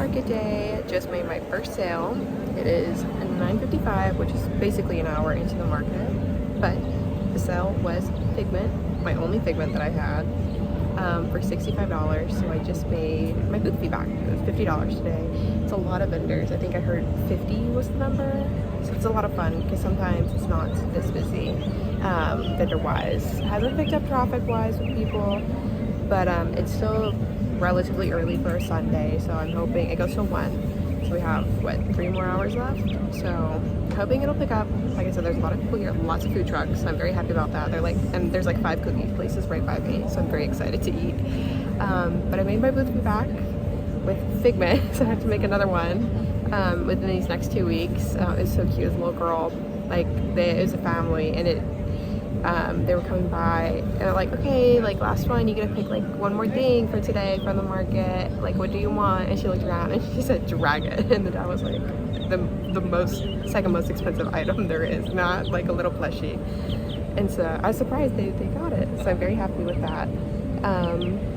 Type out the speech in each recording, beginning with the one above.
market day. Just made my first sale. It is 9:55, which is basically an hour into the market. But the sale was Figment, my only Figment that I had, for $65. So I just made my booth fee back. It was $50 today. It's a lot of vendors. I think I heard 50 was the number. So it's a lot of fun because sometimes it's not this busy vendor-wise. It hasn't picked up traffic-wise with people, but it's still relatively early for a Sunday, so I'm hoping it goes till 1. So we have, what, 3 more hours left? So hoping it'll pick up. Like I said, there's a lot of people here, lots of food trucks, so I'm very happy about that. They're like, and there's like 5 cookie places right by me, so I'm very excited to eat. But I made my booth back with Figment, so I have to make another one within these next 2 weeks. It's so cute, this little girl, like, it was a family, and they were coming by and they're like, okay, like, last one, you get to pick like one more thing for today from the market, like, what do you want? And she looked around and she said dragon, and the dad was like, the second most expensive item there is, not like a little plushie. And so I was surprised they got it, so I'm very happy with that.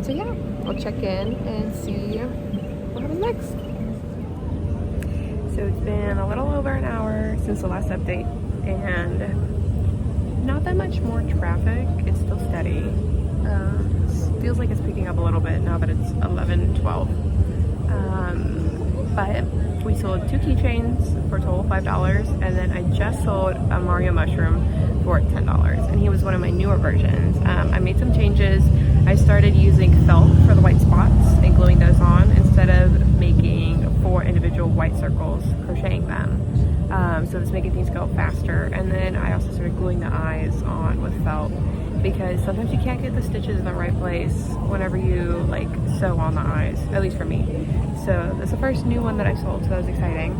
So yeah, I'll check in and see what happens next. So it's been a little over an hour since the last update, and not that much more traffic. It's still steady. It feels like it's picking up a little bit now that it's 11:12. But we sold 2 keychains for a total of $5, and then I just sold a Mario mushroom for $10, and he was one of my newer versions. I made some changes. I started using felt for the white spots and gluing those on instead of making 4 individual white circles, crocheting them. So it's making things go faster. And then I also started gluing the eyes on with felt, because sometimes you can't get the stitches in the right place whenever you like sew on the eyes, at least for me. So that's the first new one that I sold, so that was exciting.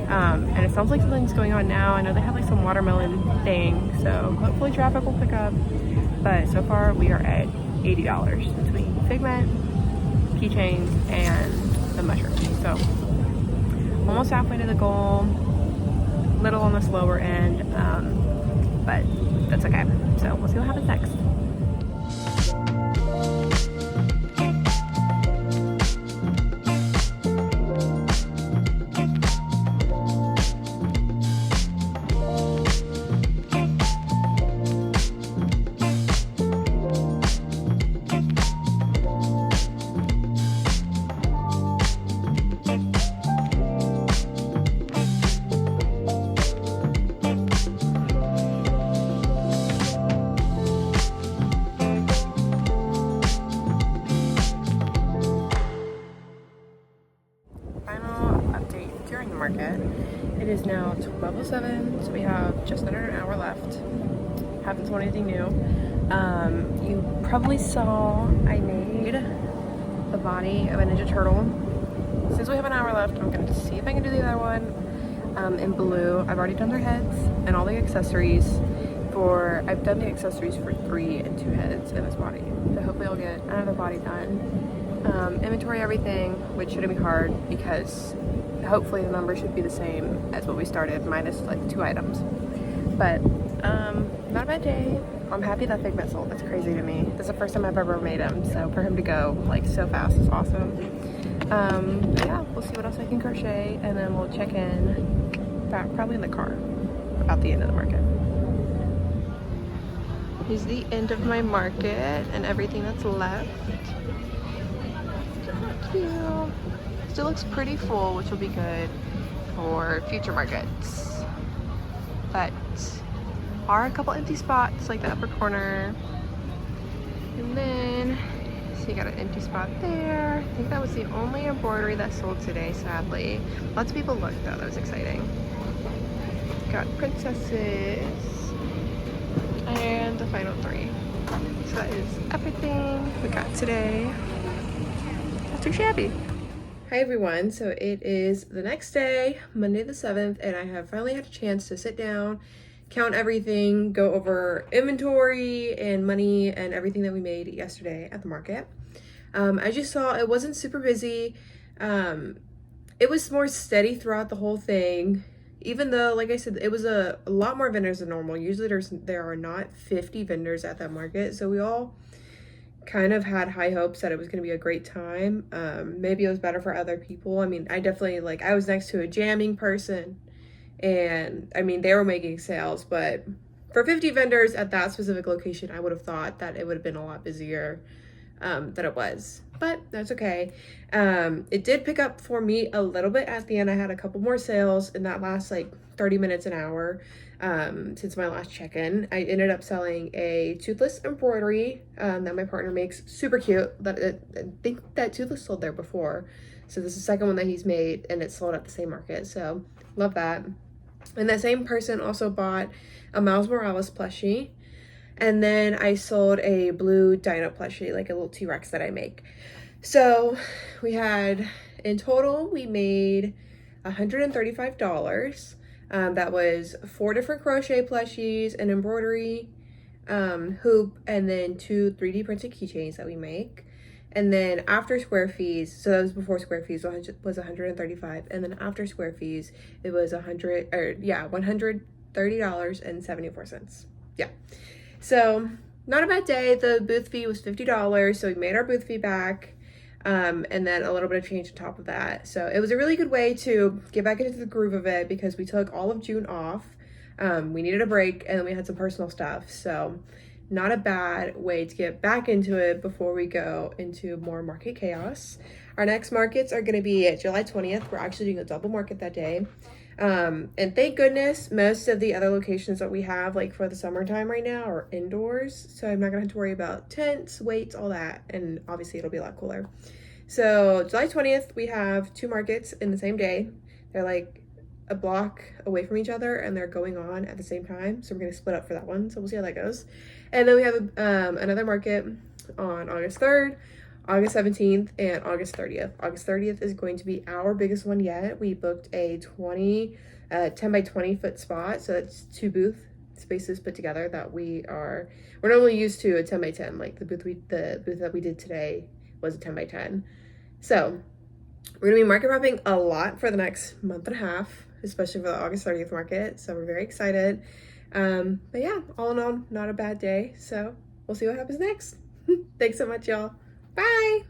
And it sounds like something's going on now. I know they have like some watermelon thing, so hopefully traffic will pick up. But so far we are at $80 between Figment, keychains, and the mushrooms. So almost halfway to the goal. Little on the slower end, but that's okay. So we'll see what happens next. Market. It is now 12:07, so we have just under an hour left. Haven't sold anything new. You probably saw I made the body of a Ninja Turtle. Since we have an hour left, I'm going to see if I can do the other one in blue. I've already done their heads and all the accessories I've done the accessories for 3 and 2 heads in this body. So hopefully I'll get another body done. Inventory everything, which shouldn't be hard because hopefully the number should be the same as what we started, minus like 2 items. But not a bad day. I'm happy that Figment sold. That's crazy to me. This is the first time I've ever made him, so for him to go like so fast is awesome. Yeah, we'll see what else I can crochet, and then we'll check in back probably in the car about the end of the market. Here's the end of my market and everything that's left. Cute. Still looks pretty full, which will be good for future markets. But are a couple empty spots like the upper corner. And then, so you got an empty spot there. I think that was the only embroidery that sold today, sadly. Lots of people looked though, that was exciting. Got princesses and the final 3. So that is everything we got today. Not too shabby. Hi everyone, so it is the next day, Monday the 7th, and I have finally had a chance to sit down, count everything, go over inventory and money and everything that we made yesterday at the market. As you saw, it wasn't super busy. It was more steady throughout the whole thing, even though, like I said, it was a lot more vendors than normal. Usually there are not 50 vendors at that market, so we all kind of had high hopes that it was going to be a great time. Maybe it was better for other people. I mean, I definitely, like, I was next to a jamming person, and I mean, they were making sales, but for 50 vendors at that specific location, I would have thought that it would have been a lot busier than it was, but that's okay. It did pick up for me a little bit at the end. I had a couple more sales in that last like 30 minutes, an hour, since my last check-in. I ended up selling a toothless embroidery that my partner makes. Super cute. I think that toothless sold there before, so this is the second one that he's made, and it's sold at the same market, so love that. And that same person also bought a Miles Morales plushie. And then I sold a blue dino plushie, like a little T-Rex that I make. So we had, in total, we made $135. That was 4 different crochet plushies, an embroidery hoop, and then 2 3D printed keychains that we make. And then after square fees, so that was before square fees was 135, and then after square fees it was $130.74. Yeah, so not a bad day. The booth fee was $50, so we made our booth fee back, and then a little bit of change on top of that. So it was a really good way to get back into the groove of it, because we took all of June off. We needed a break, and then we had some personal stuff, so not a bad way to get back into it before we go into more market chaos. Our next markets are going to be July 20th. We're actually doing a double market that day. And thank goodness most of the other locations that we have, like for the summertime right now, are indoors. So I'm not going to have to worry about tents, weights, all that. And obviously it'll be a lot cooler. So July 20th, we have 2 markets in the same day. They're like a block away from each other, and they're going on at the same time, so we're going to split up for that one, so we'll see how that goes. And then we have another market on August 3rd, August 17th, and August 30th. August 30th is going to be our biggest one yet. We booked a 10 by 20 foot spot, so that's 2 booth spaces put together that we're normally used to a 10 by 10. Like the booth that we did today was a 10 by 10. So we're gonna be market wrapping a lot for the next month and a half, especially for the August 30th market. So we're very excited. But yeah, all in all, not a bad day. So we'll see what happens next. Thanks so much, y'all. Bye.